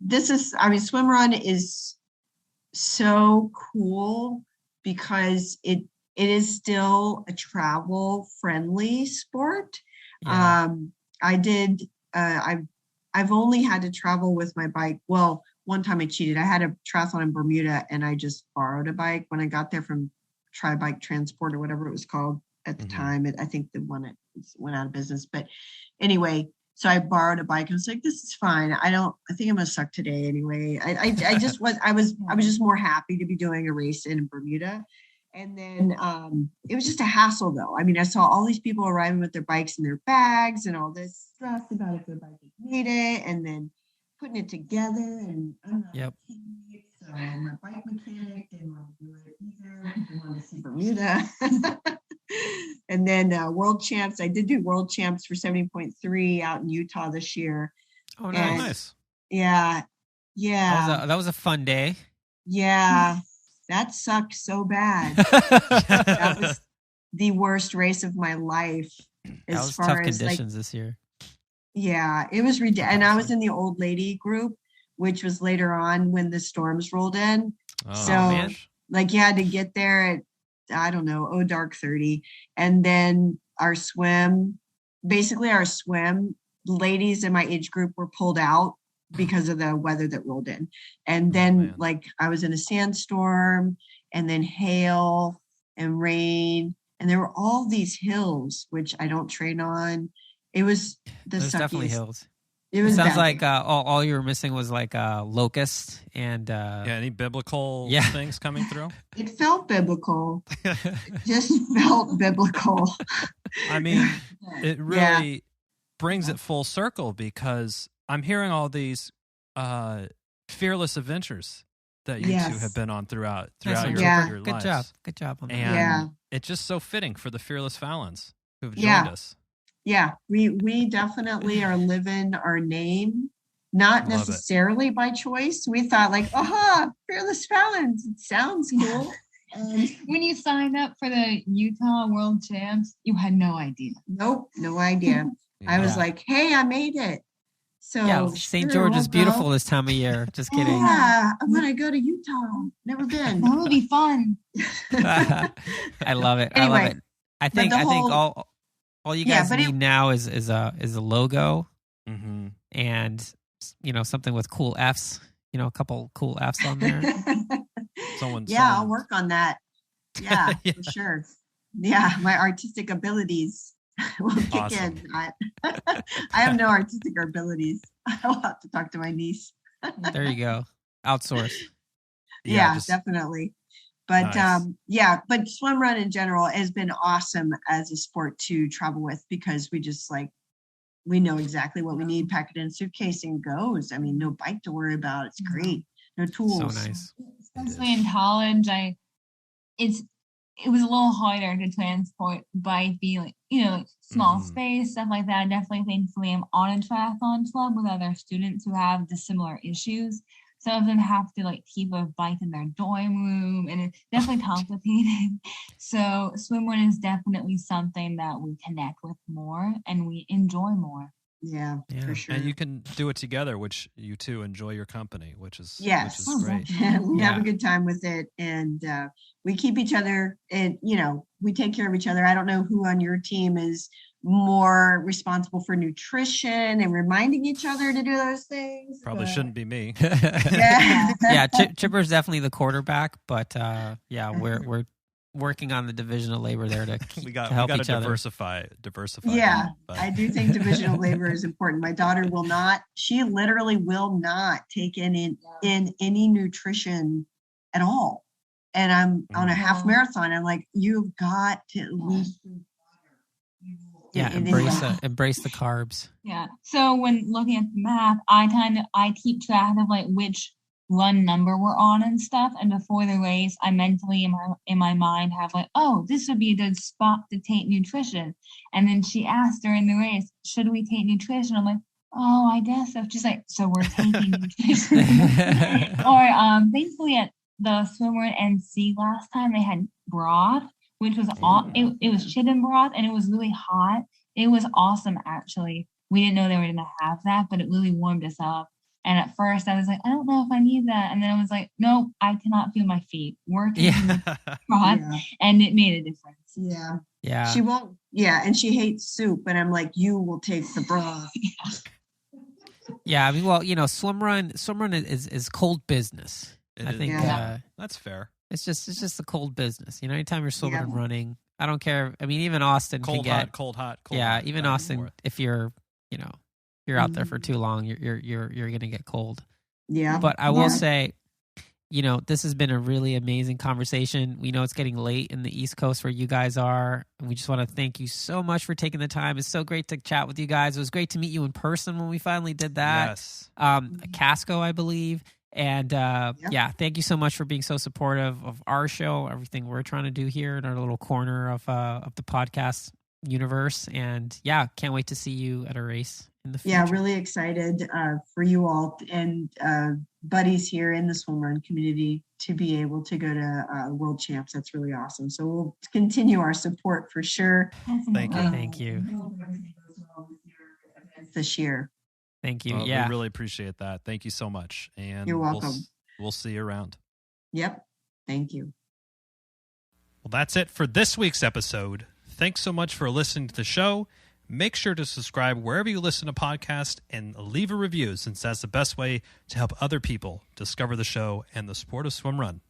Swimrun is so cool because it is still a travel friendly sport. I've only had to travel with my bike. Well, one time I cheated. I had a triathlon in Bermuda and I just borrowed a bike when I got there from Tri-Bike Transport or whatever it was called at the time. I think the one it went out of business. But anyway, so I borrowed a bike. I was like, this is fine. I think I'm gonna suck today anyway. I was just more happy to be doing a race in Bermuda. And then it was just a hassle though. I mean, I saw all these people arriving with their bikes and their bags and all this stuff about if their bike made it, and then putting it together, and I'm not a mechanic, so my bike mechanic didn't want to do it either. He wanted to see Bermuda. And then world champs, I did do world champs for 70.3 out in Utah this year. Oh, nice. Yeah. That was a fun day. Yeah. That sucked so bad. That was the worst race of my life. That was tough conditions this year. Yeah, it was ridiculous. And I was in the old lady group, which was later on when the storms rolled in. You had to get there at, dark 30. And then our swim, ladies in my age group were pulled out because of the weather that rolled in. And then I was in a sandstorm and then hail and rain. And there were all these hills, which I don't train on. It was There's definitely hills. It sounds like all you were missing was like locust and any biblical things coming through. It felt biblical. It just felt biblical. I mean, it really brings it full circle because I'm hearing all these fearless adventures that you two have been on throughout your lives. Good job on that. And it's just so fitting for the Fearless Fallons who've joined us. Yeah, we definitely are living our name, not necessarily by choice. We thought Fearless Fallons, it sounds cool. When you signed up for the Utah World Champs, you had no idea. Nope, no idea. I was like, hey, I made it. So Yeah, St. sure, George we'll is beautiful go. this time of year. Just kidding. Yeah, I'm gonna go to Utah. Never been. That would be fun. I love it. I Anyway, love it. I think all you Yeah, guys but need now is a logo Mm-hmm. and something with cool Fs. A couple cool Fs on there. I'll work on that. Yeah, Yeah. for sure. Yeah, my artistic abilities will kick Awesome. in. I have no artistic abilities. I'll have to talk to my niece. There you go. Outsource. Yeah, just- definitely. But Nice. but swim run in general has been awesome as a sport to travel with because we just we know exactly what we need, pack it in a suitcase and goes. I mean, no bike to worry about. It's great. No tools. So nice. Especially in college, it was a little harder to transport bike, being small Mhm. space, stuff like that. Definitely, thankfully, I'm on a triathlon club with other students who have the similar issues. Some of them have to keep a bike in their dorm room, and it's definitely complicated. So swimrun is definitely something that we connect with more and we enjoy more. Yeah, Yeah. for sure. And you can do it together, which you two enjoy your company, which is Yes. great. We Yeah. have a good time with it, and we keep each other, and we take care of each other. I don't know who on your team is more responsible for nutrition and reminding each other to do those things. Probably but- shouldn't be me. Yeah. Yeah, Chipper's definitely the quarterback, but we're working on the division of labor there to we to got help to each other. diversify. Yeah, but- I do think divisional labor is important. My daughter will not. She literally will not take in any nutrition at all. And I'm on a half marathon. I'm like, you've got to at least. Yeah, embrace the carbs. Yeah. So when looking at the map, I keep track of which run number we're on and stuff. And before the race, I mentally in my mind have this would be a good spot to take nutrition. And then she asked during the race, should we take nutrition? I'm like, oh, I guess so. She's like, so we're taking nutrition. Or thankfully at the swimmer NC last time they had broth, which was it was chicken broth and it was really hot. It was awesome actually. We didn't know they were gonna have that, but it really warmed us up. And at first I was like, I don't know if I need that. And then I was like, nope, I cannot feel my feet. We're taking the broth, and it made a difference. Yeah. Yeah. She won't. Yeah, and she hates soup, and I'm like, you will take the broth. Yeah, I mean, well, swimrun is cold business. I think Yeah. That's fair. it's just the cold business. Anytime you're swimming and running, I don't care. I mean, even Austin Cold, can get cold, hot. even back and Austin. forth. If you're out there for too long, you're gonna get cold. Yeah. But I will say, this has been a really amazing conversation. We know it's getting late in the East Coast where you guys are. And we just want to thank you so much for taking the time. It's so great to chat with you guys. It was great to meet you in person when we finally did that. Yes. Casco, I believe. And thank you so much for being so supportive of our show, everything we're trying to do here in our little corner of the podcast universe. And can't wait to see you at a race in the future. Yeah, really excited for you all and buddies here in the swimrun community to be able to go to World Champs. That's really awesome. So we'll continue our support for sure. Thank you. Thank you. This year. Thank you. Well, yeah. we really appreciate that. Thank you so much. And You're welcome. We'll see you around. Yep. Thank you. Well, that's it for this week's episode. Thanks so much for listening to the show. Make sure to subscribe wherever you listen to podcasts and leave a review, since that's the best way to help other people discover the show and the sport of swim run.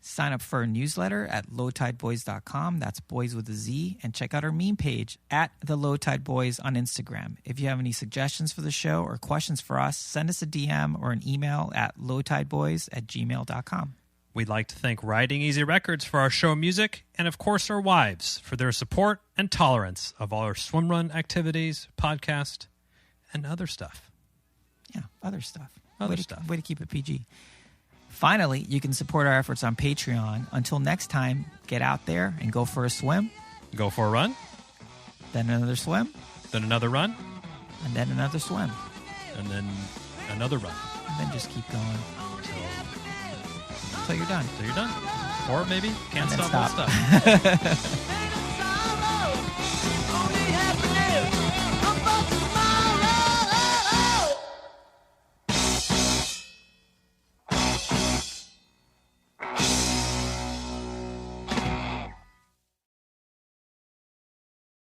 Sign up for our newsletter at lowtideboys.com. That's boys with a Z. And check out our meme page at the Low Tide Boys on Instagram. If you have any suggestions for the show or questions for us, send us a DM or an email at lowtideboys@gmail.com. We'd like to thank Riding Easy Records for our show music, and of course our wives for their support and tolerance of all our swim run activities, podcast, and other stuff. Yeah, other stuff. Other Way stuff. Way to keep it PG. Finally, you can support our efforts on Patreon. Until next time, get out there and go for a swim, Go for a run, then another swim, then another run, and then another swim. and then another run. And then just keep going until you're done. So you're done. Or maybe can't And then stop, won't stop. stop.